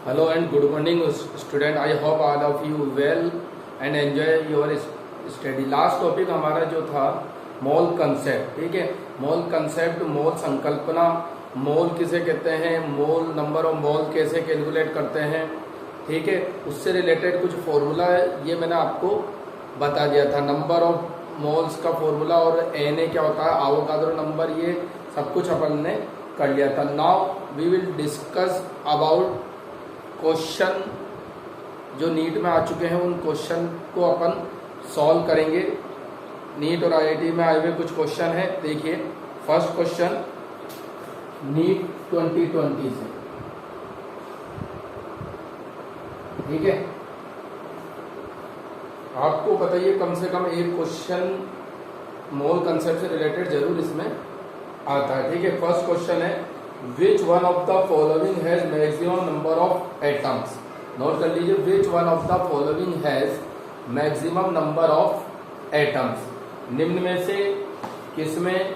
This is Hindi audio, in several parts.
Hello and good morning, student. I hope all of you well and enjoy your study. Last topic हमारा जो था मोल कंसेप्ट, ठीक है। मोल कंसेप्ट, मोल संकल्पना, मोल किसे कहते हैं, मोल नंबर ऑफ मोल कैसे कैलकुलेट करते हैं, ठीक है। उससे रिलेटेड कुछ फॉर्मूला है, ये मैंने आपको बता दिया था। नंबर ऑफ मोल्स का फॉर्मूला और Na क्या होता है, एवोगाड्रो नंबर, ये सब कुछ अपन ने कर लिया था। Now we will discuss about question जो नीट में आ चुके हैं, उन क्वेश्चन को अपन सॉल्व करेंगे। नीट और आईआईटी में आए हुए कुछ क्वेश्चन है, देखिए। फर्स्ट क्वेश्चन नीट 2020 से, ठीक है। आपको बताइए कम से कम एक क्वेश्चन मोल कंसेप्ट से रिलेटेड जरूर इसमें आता है, ठीक है। फर्स्ट क्वेश्चन है which one of the following has maximum number of atoms. Note कर लीजिए, which one of the following has maximum number of atoms. निम्न में से किसमें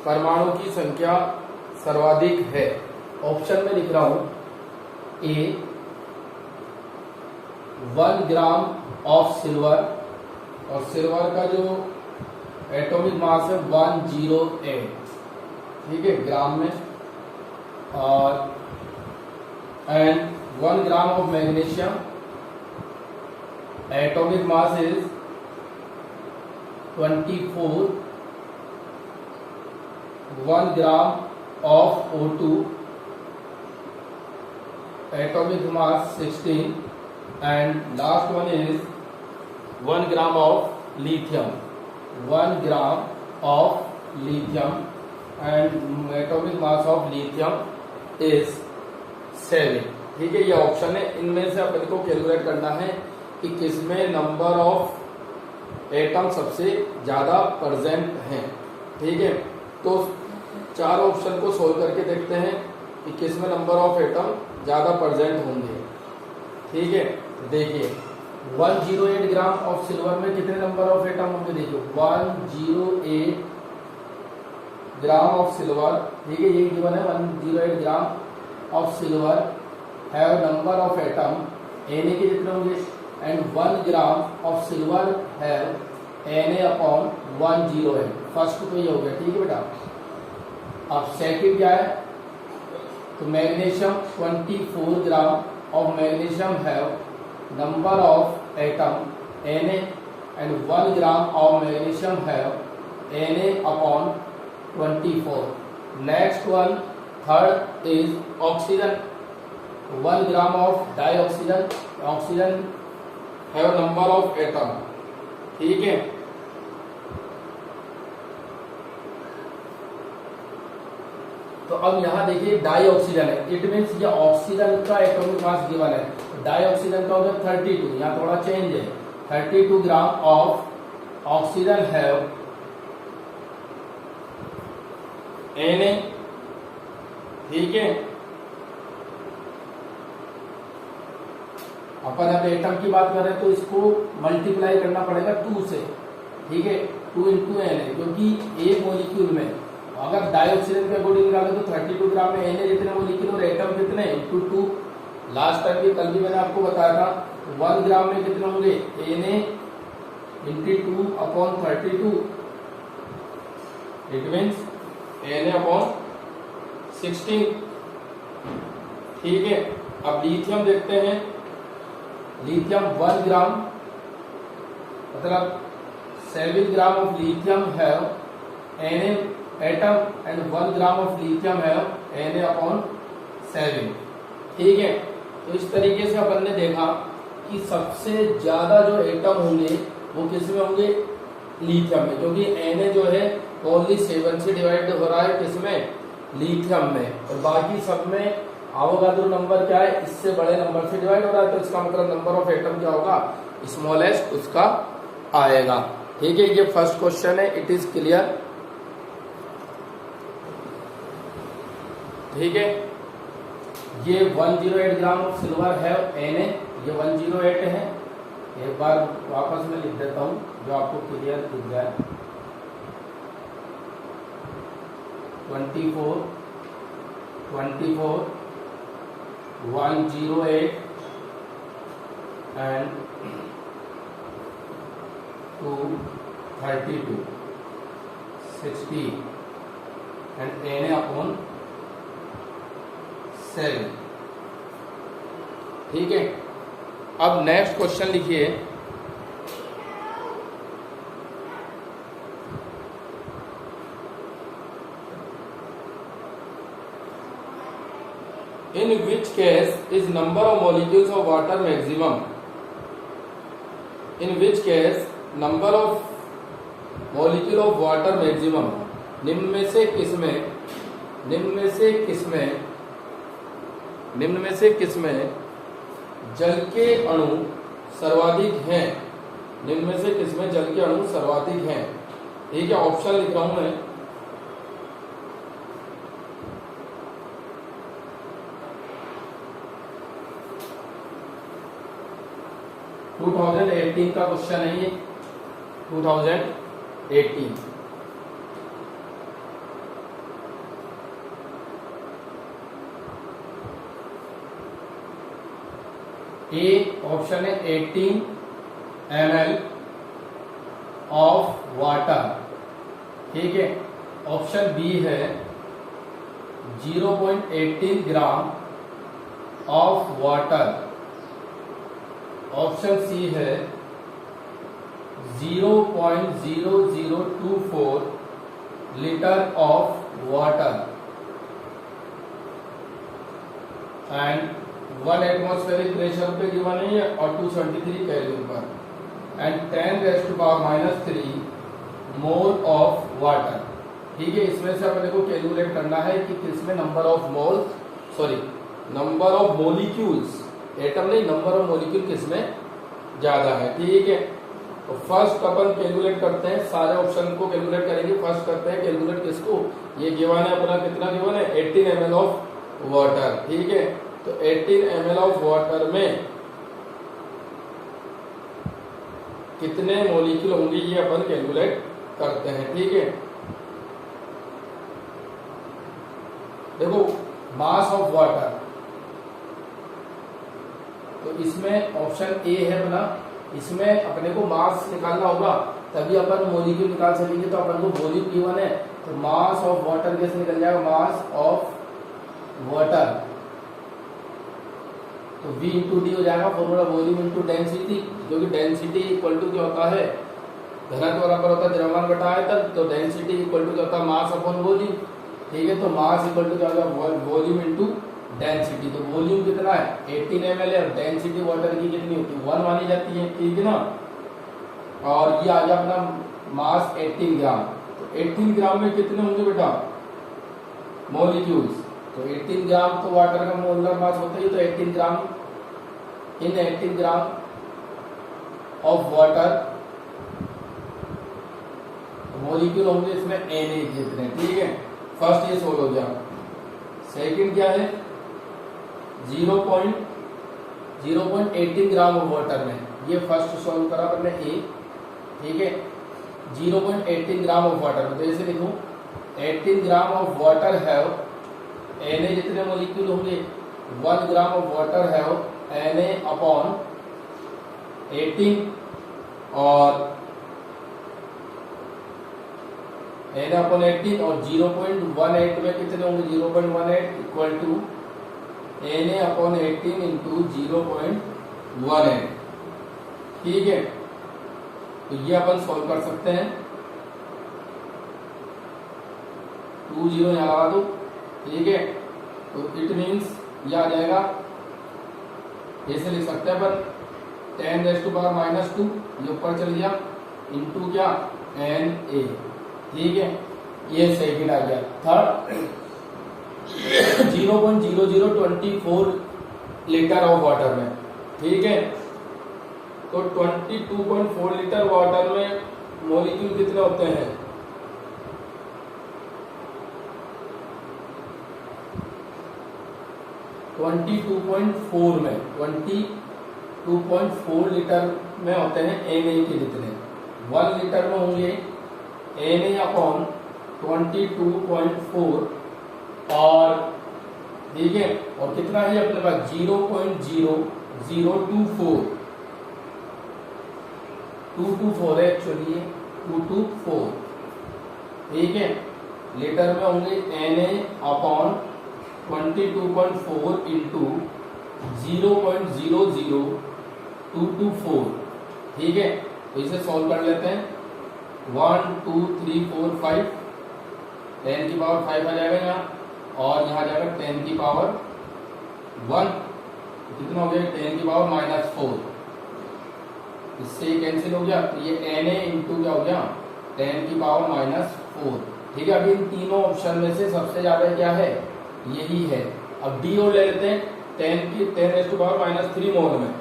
परमाणु की संख्या सर्वाधिक है। ऑप्शन में लिख रहा हूं, ए 1 ग्राम ऑफ सिल्वर, और सिल्वर का जो एटॉमिक मास है 108, ठीक है, ग्राम में। और and 1 gram of magnesium, atomic mass is 24। 1 gram of O2, atomic mass 16, and last one is 1 gram of lithium. 1 gram of lithium and atomic mass of lithium is 7, ठीक है। ये ऑप्शन है। इनमें से अपन को कैलकुलेट करना है कि किसमें नंबर ऑफ एटम सबसे ज्यादा प्रेजेंट हैं, ठीक है। तो 4 ऑप्शन को सोल्व करके देखते हैं कि किसमें नंबर ऑफ एटम ज्यादा प्रेजेंट होंगे, ठीक है। देखिए 108 ग्राम ऑफ सिल्वर में कितने नंबर ऑफ एटम होंगे, देखिए 108 ग्राम ऑफ सिल्वर, ठीक है, ये गिवन है। 108 gram of silver have number of atom Na के कितने होंगे, and 1 gram of silver have Na upon 108। First तो ये हो गया, ठीक है बेटा। अब सेकंड क्या है, तो magnesium 24 gram of magnesium have number of atom Na, and 1 gram of magnesium have Na upon 24। Next one, third is oxygen. 1 gram of dioxygen, oxygen have number of atom, ठीक है। तो अब यहां देखिए डाइऑक्सीजन है, इट मीन्स ये ऑक्सीजन का एटॉमिक मास गिवन है। डाइऑक्सीजन का होगा 32, यहाँ थोड़ा चेंज है। 32 gram of oxygen have Na, ठीक है। अपन अब एटम की बात कर रहे हैं तो इसको मल्टीप्लाई करना पड़ेगा 2 से, ठीक है। 2 इंटू Na, क्योंकि एक मोलिक्यूल में अगर डाइऑक्सीजन के अकॉर्डिंग निकाले तो 32 ग्राम में Na जितने मोलिक्यूल और एटम कितने, इंटू 2। लास्ट टाइम भी, कल भी मैंने आपको बताया था, 1 ग्राम में कितने होंगे, Na into 2 upon 32, it means Na upon 16, ठीक है। अब लिथियम देखते हैं। लिथियम 1 ग्राम, मतलब 7 gram of lithium have Na atom, and 1 gram of lithium have Na upon 7, ठीक है। तो इस तरीके से अपन ने देखा कि सबसे ज्यादा जो एटम होंगे वो किसमें होंगे, लिथियम में, क्योंकि Na जो है ओनली 7 से डिवाइड हो रहा है, किसमें, लिथियम में, और बाकी सब में एवोगाड्रो नंबर क्या है, इससे बड़े नंबर से डिवाइड हो रहा है। तो इसका मतलब नंबर ऑफ एटम क्या होगा, स्मॉलेस्ट उसका आएगा, ठीक है। ये फर्स्ट क्वेश्चन है, इट इज क्लियर, ठीक है। ये 108 ग्राम ऑफ सिल्वर है Na, ये 108 है। एक बार वापस में लिख देता हूं जो आपको क्लियर दिख जाए। 24 108 and 232 60 and Na upon 7। ठीक है, अब नेक्स्ट क्वेश्चन लिखिए। In which case is number of molecules of water maximum? In which case number of molecule of water maximum? निम्न में से किसमें जल के अणु सर्वाधिक हैं? निम्न में से किसमें जल के अणु सर्वाधिक हैं? ठीक है, ऑप्शन लिख रहा हूं मैं। टू 2018 का क्वेश्चन है ये, 2018। ए ऑप्शन है 18 ml ऑफ वाटर। ठीक है, ऑप्शन बी है 0.18 gram of water. Option C है 0.0024 litre of water and 1 atmospheric pressure पे गिवन है और 273 केल्विन पर एंड 10⁻³ मोल ऑफ वाटर। ठीक है, इसमें से अपने को कैलकुलेट करना है कि किसमें नंबर ऑफ मोलिक्यूल्स, एटम नहीं, नंबर ऑफ मोलिक्यूल किसमें ज्यादा है। ठीक है, तो फर्स्ट अपन कैलकुलेट करते हैं, सारे ऑप्शन को कैलकुलेट करेंगे। फर्स्ट करते हैं कैलकुलेट किसको, ये गिवन है अपना, कितना गिवन है 18 ml ऑफ वाटर। ठीक है, तो 18 ml ऑफ वाटर में कितने मोलिक्यूल होंगे ये अपन कैलकुलेट करते हैं। ठीक है, देखो मास ऑफ वाटर, तो इसमें ऑप्शन ए है अपना, इसमें अपने को मास निकालना होगा तभी अपन मोलिक्यूल निकाल सकेंगे। तो अपन को वॉल्यूम गिवन है, तो मास ऑफ वाटर कैसे निकल जाएगा, मास ऑफ वाटर तो V इंटू डी हो जाएगा, फॉर्मूला वॉल्यूम इंटू डेंसिटी, जो कि डेंसिटी इक्वल टू क्या होता है, घनत्व बराबर होता है द्रव्यमान बटा आयतन। तो डेंसिटी इक्वल टू क्या होता है, मास अपॉन वॉल्यूम। ठीक है, तो मास इक्वल टू क्या होगा, वॉल्यूम इंटू डेंसिटी। तो वॉल्यूम कितना है 18 ml है, डेंसिटी वाटर की कितनी होती है 1 मानी जाती है। ठीक है ना, और ये आ गया अपना मास 18 ग्राम। तो 18 ग्राम में कितने होंगे बेटा मोलिक्यूल्स, तो 18 ग्राम तो वाटर का मोलर मास होता है, तो 18 ग्राम इन 18 ग्राम ऑफ वाटर मोलिक्यूल होंगे इसमें Na कितने। ठीक है, फर्स्ट ये सोल्व हो गया। सेकंड क्या है 0.18 ग्राम ऑफ वाटर में, ये फर्स्ट सॉल्व करा अपने ए। ठीक है, 0.18 ग्राम ऑफ वाटर में, तो ऐसे लिखूं 18 ग्राम ऑफ वाटर हैव Na जितने मोलिक्यूल होंगे 1 ग्राम of water have Na upon 18 और Na अपॉन 18 और 0.18 में कितने होंगे 0.18 equal to Na upon 18 into 0.18। ठीक है, तो ये अपन सॉल्व कर सकते हैं। 2 0 यहाँ लगा दो। ठीक है, तो इट मीन्स ये आ जाएगा, ऐसे लिख सकते हैं अपन 10⁻⁻², ये ऊपर चल गया इंटू क्या Na। ठीक है, ये सेकंड आ गया। थर्ड 0.0024 लीटर ऑफ वाटर में। ठीक है, तो 22.4 लीटर वाटर में मोलिक्यूल कितने होते हैं, 22.4 में 22.4 लीटर में होते हैं Na के जितने। 1 लीटर में होंगे Na अपॉन 22.4 और ठीक है, और कितना है अपने पास 0.0024 224 है एक्चुअली, 224, ठीक है। लीटर में होंगे Na/22.4 इंटू 0.00224, ठीक है। तो इसे सॉल्व कर लेते हैं। 1 2 3 4 5, 10 की पावर 5 आ जाएगा यहाँ, और यहाँ जाएगा 10 की पावर 1, कितना हो गया 10 की पावर -4, इससे कैंसिल हो गया। तो ये Na इंटू क्या हो गया 10 की पावर -4, ठीक है। अभी इन तीनों ऑप्शन में से सबसे ज्यादा क्या है, यही है। अब डी और ले लेते हैं 10⁻³ मोल में,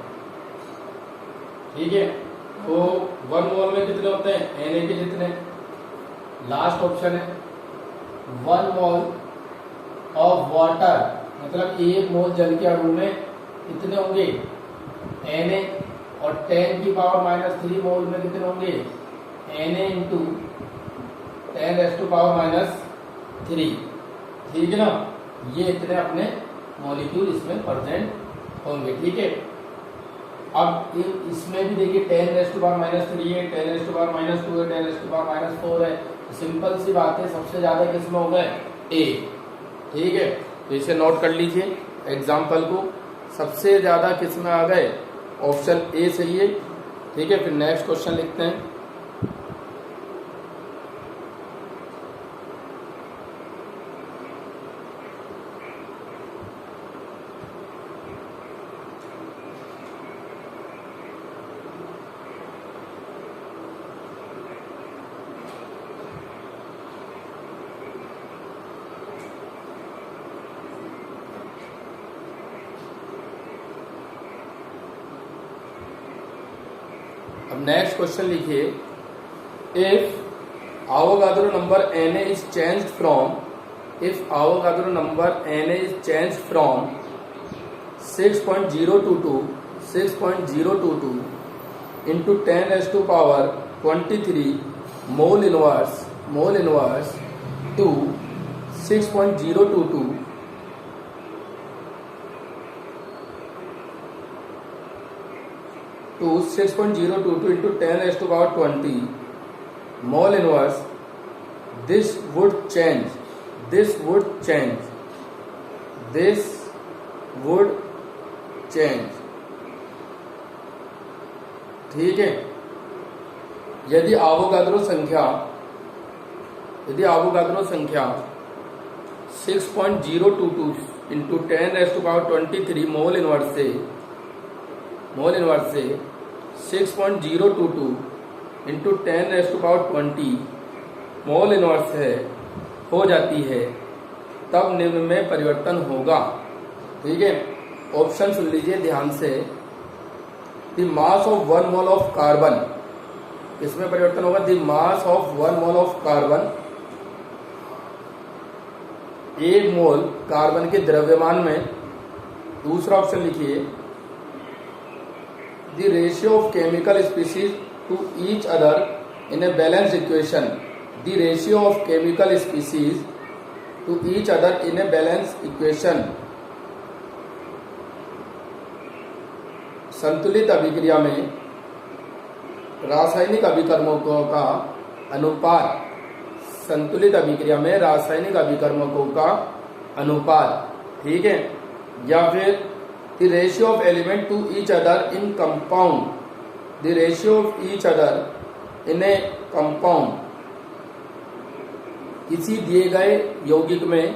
ठीक है। तो 1 मोल में कितने होते हैं Na के जितने, लास्ट ऑप्शन है 1 मोल ऑफ वाटर, मतलब 1 मोल जल के अणु में कितने होंगे Na, और 10 की पावर -3 मोल में कितने होंगे Na इंटू 10⁻⁻3, ठीक है ना। ये इतने अपने मॉलिक्यूल इसमें प्रेजेंट होंगे, ठीक है। अब इसमें भी देखिए 10⁻⁻3 है, 10⁻2 है, 10⁻4 है। सिंपल सी बात है, सबसे ज्यादा किसमें होगा ए, ठीक है। तो इसे नोट कर लीजिए एग्जाम्पल को, सबसे ज्यादा किसमें आ गए, ऑप्शन ए सही है, ठीक है। फिर नेक्स्ट क्वेश्चन लिखते हैं। अब नेक्स्ट क्वेश्चन लिखिए, if Avogadro number Na is changed from 6.022 into 10⁻23 mole inverse to 6.022 into 10⁻20 mole inverse, this would change, ठीक है। यदि आवोगाद्रो संख्या 6.022 इंटू 10⁻23 मोल इनवर्स से 6.022 इंटू 10⁻20 मोल इनवर्स हो जाती है, तब निम्न में परिवर्तन होगा, ठीक है। ऑप्शन सुन लीजिए ध्यान से। The mass of 1 mole of carbon, इसमें परिवर्तन होगा the mass of 1 mole of carbon, 1 mole carbon के द्रव्यमान में। दूसरा ऑप्शन लिखिए, the ratio of chemical species to each other in a balanced equation, the ratio of chemical species to each other in a balanced equation, संतुलित अभिक्रिया में रासायनिक अभिकर्मकों का अनुपात, ठीक है। या फिर the ratio of element to each other in compound, the ratio of each other in a compound, किसी दिए गए यौगिक में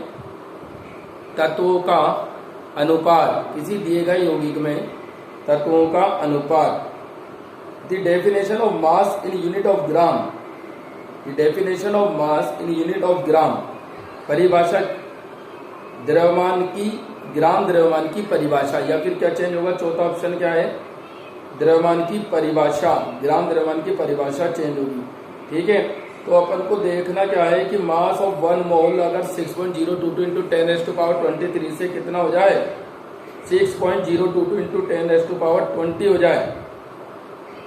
तत्वों का अनुपात, the definition of mass in unit of gram, परिभाषा ग्राम द्रव्यमान की परिभाषा। या फिर क्या चेंज होगा, चौथा ऑप्शन क्या है, ग्राम द्रव्यमान की परिभाषा चेंज होगी, ठीक है। तो अपन को देखना क्या है कि मास ऑफ 1 मोल अगर 6.022 इंटू 10⁻23 से कितना हो जाए, 6.022 इंटू 10⁻20 हो जाए,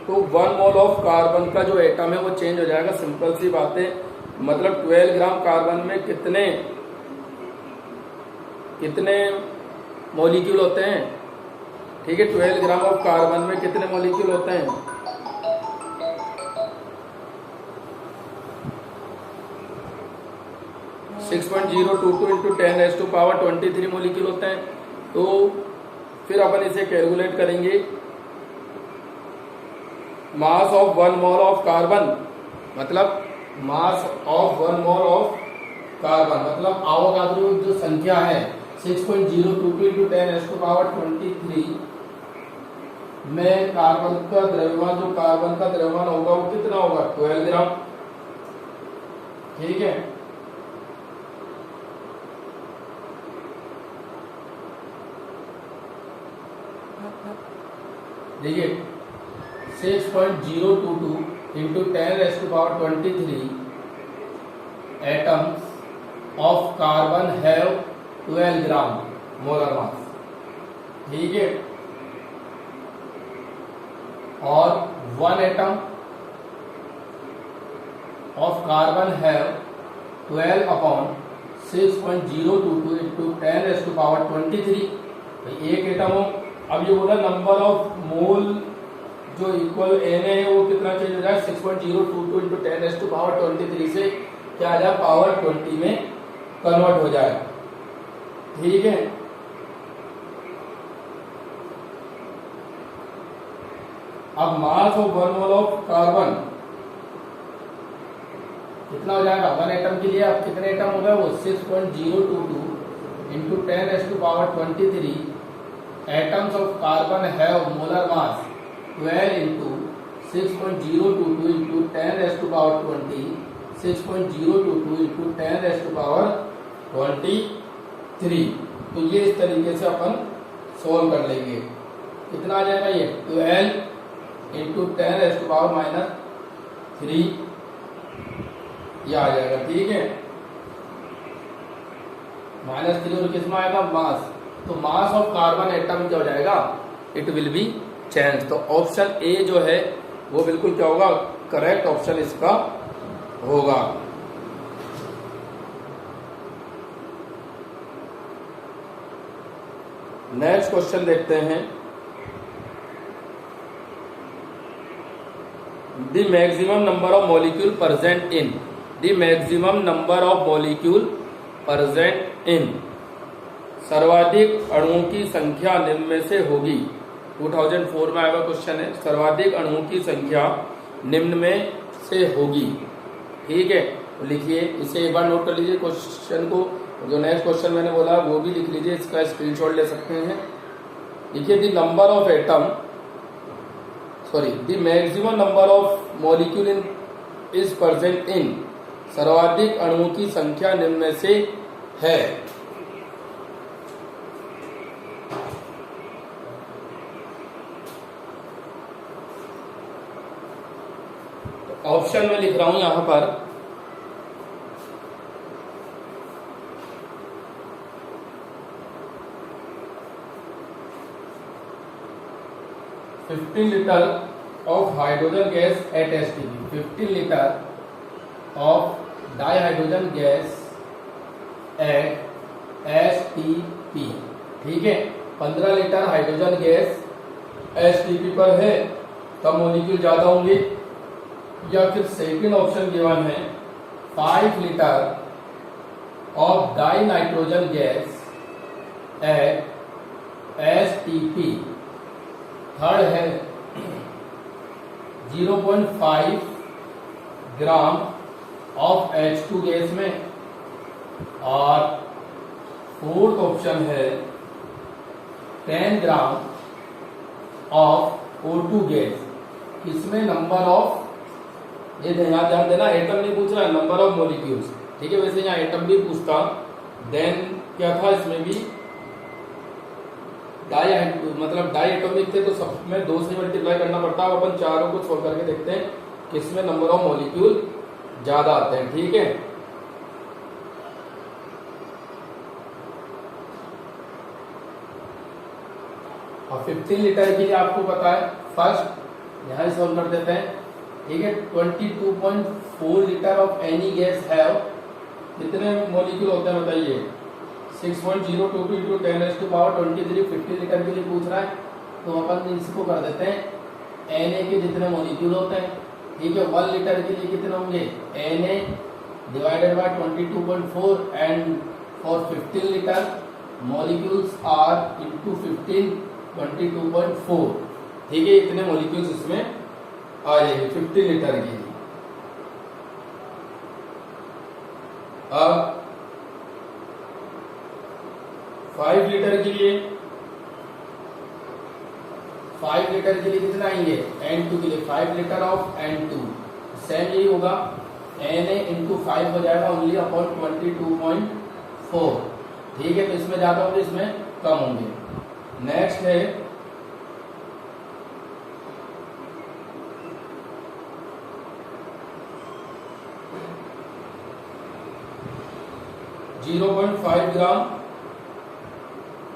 तो 1 मोल ऑफ कार्बन का जो एटम है वो चेंज हो जाएगा। सिंपल सी बात है, मतलब 12 ग्राम कार्बन में कितने कितने मॉलिक्यूल होते हैं? ठीक है, 12 ग्राम ऑफ कार्बन में कितने मॉलिक्यूल होते हैं? 6.022 इंटू 10⁻23 मॉलिक्यूल होते हैं। तो फिर अपन इसे कैलकुलेट करेंगे। Mass of 1 mole of carbon मतलब mass of 1 mole of carbon मतलब आवोगाद्रो जो संख्या है 6.022 इंटू 10⁻23 में कार्बन का द्रव्यमान, जो कार्बन का द्रव्यमान होगा वो कितना होगा? 12 ग्राम। ठीक है, देखिए 6.022 into 10⁻23 atoms of carbon have 12 gram molar mass. ठीक है, और 1 atom of carbon have 12 upon 6.022 into 10⁻23। एक एटम हो, अब ये बोला नंबर ऑफ मोल जो इक्वल एन है वो कितना चेंज हो जाए? 6.022 इंटू 10⁻23 से क्या आ जाए? पावर 20 में कन्वर्ट हो जाए। ठीक है, अब मास ऑफ 1 मोल ऑफ कार्बन कितना हो जाएगा? 1 एटम के लिए अब कितने एटम हो गए? वो 6.022 into 10⁻23 atoms of carbon have molar mass 12 into 6.022 into 10⁻20 6.022 into 10⁻23। तो ये इस तरीके से अपन सोल्व कर लेंगे। कितना आ जाएगा ये? 12 इंटू 10⁻³ ये आ जाएगा। ठीक है, -3 और किसमें आएगा? मास। तो मास ऑफ कार्बन एटम क्या हो जाएगा? It will be change. तो ऑप्शन ए जो है वो बिल्कुल क्या होगा? करेक्ट ऑप्शन इसका होगा। नेक्स्ट क्वेश्चन देखते हैं। The maximum number of molecule present in, the maximum number of molecule present in, सर्वाधिक अणुओं की संख्या निम्न में से होगी। 2004 में आया क्वेश्चन है, सर्वाधिक अणुओं की संख्या निम्न में से होगी। ठीक है, तो लिखिए, इसे एक बार नोट कर लीजिए क्वेश्चन को। जो नेक्स्ट क्वेश्चन मैंने बोला वो भी लिख लीजिए, इसका स्क्रीनशॉट ले सकते हैं। देखिए, the number of atom the maximum number of molecule in is present in, सर्वाधिक अणुओं की संख्या निम्न में से है। ऑप्शन में लिख रहा हूं यहां पर 15 liter of hydrogen gas at STP, 15 liter of dihydrogen gas at STP। ठीक है, 15 लीटर हाइड्रोजन गैस STP पर है, तब मॉलिक्यूल ज्यादा होंगे। या फिर सेकंड ऑप्शन गिवन है 5 litre of die nitrogen gas at STP। Third है 0.5 ग्राम ऑफ H2 गैस में। और फोर्थ ऑप्शन है 10 ग्राम ऑफ O2 गैस। इसमें नंबर ऑफ, ये ध्यान देना, एटम नहीं पूछ रहा है, नंबर ऑफ मॉलिक्यूल्स। ठीक है, वैसे यहाँ एटम भी पूछता, देन क्या था इसमें भी डाई एटॉमिक थे, तो सब में 2 से मल्टीप्लाई करना पड़ता है। अपन चारों को छोड़ करके देखते हैं किसमें नंबर ऑफ मॉलिक्यूल ज्यादा आते हैं। ठीक है, और 15 लीटर के लिए आपको पता है, फर्स्ट यहां सॉल्व कर देते हैं। ठीक है, 22.4 litre of any guys have, कितने मॉलिक्यूल होते हैं बताइए? 6.022 इंटू 10⁻23 50 लीटर के लिए पूछ रहा है, तो अपन इसको कर देते हैं Na के जितने मॉलिक्यूल होते हैं, ठीक है। 1 लीटर के लिए कितने होंगे, Na divided by 22.4 and for 15 litre molecules are into 15 22.4, ठीक है। इतने मॉलिक्यूल्स इसमें आ जाएंगे 15 लीटर के लिए। अब 5 लीटर के लिए, 5 लीटर के लिए कितना आएंगे, N2 के लिए 5 लीटर ऑफ N2 सेम यही होगा, Na इंटू 5 हो जाएगा ओनली अपॉन 22.4, ठीक है। तो इसमें ज्यादा होंगे, इसमें कम होंगे। नेक्स्ट है 0.5 ग्राम,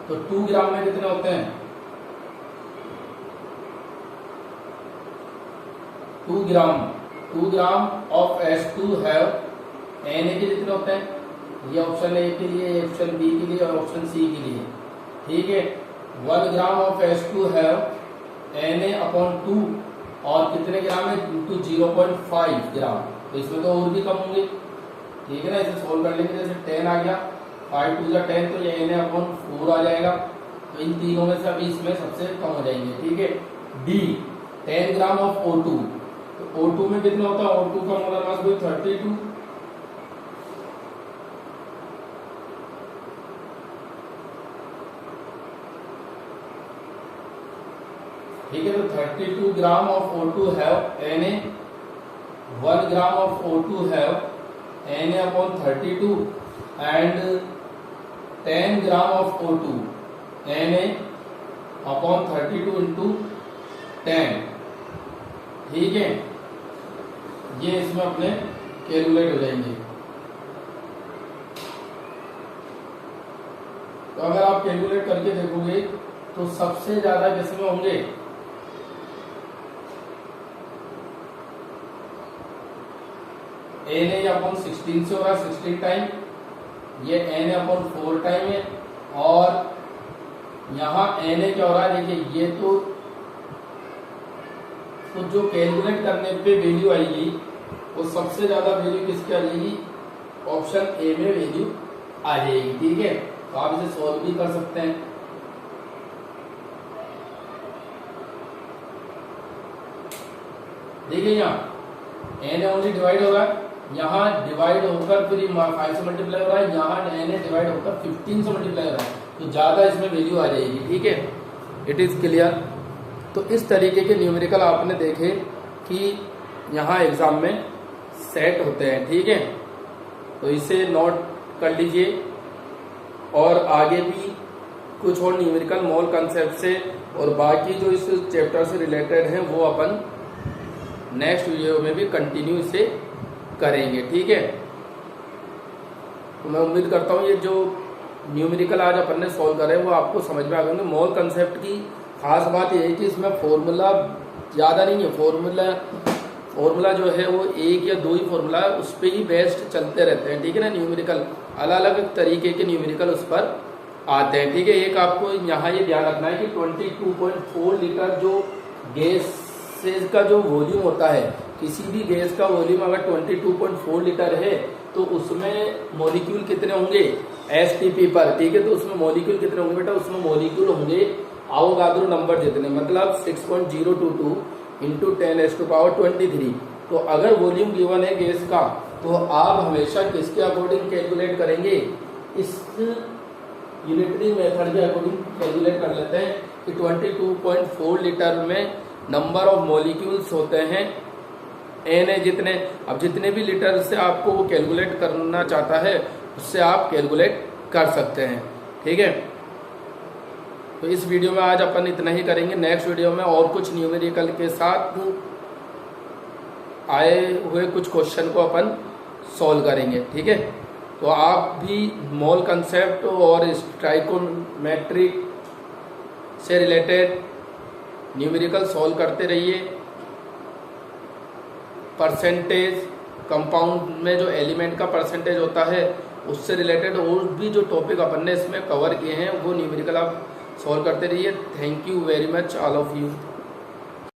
तो 2 ग्राम में कितने होते हैं, 2 gram of H2 have Na के जितने होते हैं, ये ऑप्शन ए के लिए, ये ऑप्शन बी के लिए और ऑप्शन सी के लिए, ठीक है। 1 gram of H2 have Na upon 2 और कितने ग्राम है, इंटू 0.5 ग्राम, तो इसमें तो और भी कम होंगे, ठीक है ना। इसे सोल्व कर लेंगे, जैसे 10 आ गया, 5 2 जा 10, तो ये Na अपॉन 4 आ जाएगा, तो इन तीनों में से अभी इसमें सबसे कम हो जाएंगे, ठीक है। डी 10 ग्राम ऑफ O2, तो O2 में कितना होता है, O2 का मोलर मास कोई 32, ठीक है। तो 32 gram of O2 have Na, 1 gram of O2 have Na upon 32 and 10 gram of O2 Na upon 32 into 10, ठीक है। ये इसमें अपने कैलकुलेट हो जाएंगे। तो अगर आप कैलकुलेट करके देखोगे तो सबसे ज्यादा किसमें होंगे, Na अपॉन 16 से हो रहा है 16 टाइम, ये Na अपॉन 4 टाइम है, और यहाँ Na क्या हो रहा है, देखिए ये तो जो कैलकुलेट करने पे वैल्यू आएगी वो सबसे ज्यादा वैल्यू किसकी आ जाएगी, ऑप्शन ए में वैल्यू आ जाएगी, ठीक है। तो आप इसे सॉल्व भी कर सकते हैं। देखिए यहाँ Na ओनली डिवाइड हो रहा है, यहाँ डिवाइड होकर फिर 5 से मल्टीप्लाई हो रहा है, यहाँ Na डिवाइड होकर 15 से मल्टीप्लाई हो रहा है, तो ज्यादा इसमें वैल्यू आ जाएगी, ठीक है। It is clear. तो इस तरीके के न्यूमेरिकल आपने देखे कि यहाँ एग्जाम में सेट होते हैं, ठीक है। तो इसे नोट कर लीजिए, और आगे भी कुछ और न्यूमेरिकल मोल कंसेप्ट से और बाकी जो इस चैप्टर से रिलेटेड हैं वो अपन नेक्स्ट वीडियो में भी कंटिन्यू इसे करेंगे, ठीक है। तो मैं उम्मीद करता हूँ ये जो न्यूमेरिकल आज अपन ने सॉल्व करे वो आपको समझ में आ गए। मोल कंसेप्ट की खास बात यह है कि इसमें फॉर्मूला ज़्यादा नहीं है, फॉर्मूला जो है वो एक या दो ही फॉर्मूला है, उस पर ही बेस्ड चलते रहते हैं, ठीक है ना। न्यूमेरिकल अलग अलग तरीके के न्यूमेरिकल उस पर आते हैं, ठीक है। एक आपको यहाँ ये ध्यान रखना है कि 22.4 लीटर जो गैस का जो वॉल्यूम होता है, किसी भी गैस का वॉल्यूम अगर 22.4 लीटर है तो उसमें मॉलिक्यूल कितने होंगे STP पर, ठीक है। तो उसमें मॉलिक्यूल कितने होंगे बेटा, उसमें मॉलिक्यूल होंगे आवोगाद्रो नंबर जितने, मतलब 6.022 इंटू 10⁻23। तो अगर वॉल्यूम गिवन है गैस का तो आप हमेशा किसके अकॉर्डिंग कैलकुलेट करेंगे, इस यूनिटरी मेथड के अकॉर्डिंग कैलकुलेट कर लेते हैं कि 22.4 लीटर में नंबर ऑफ मॉलिक्यूल्स होते हैं Na जितने, अब जितने भी लीटर से आपको वो कैलकुलेट करना चाहता है उससे आप कैलकुलेट कर सकते हैं, ठीक है। तो इस वीडियो में आज अपन इतना ही करेंगे। नेक्स्ट वीडियो में और कुछ न्यूमेरिकल के साथ आए हुए कुछ क्वेश्चन को अपन सॉल्व करेंगे, ठीक है। तो आप भी मोल कंसेप्ट और स्टाइकोमेट्रिक से रिलेटेड न्यूमेरिकल सॉल्व करते रहिए। परसेंटेज, कंपाउंड में जो एलिमेंट का परसेंटेज होता है उससे रिलेटेड और भी जो टॉपिक अपन ने इसमें कवर किए हैं वो न्यूमेरिकल आप सॉल्व करते रहिए। Thank you very much all of you.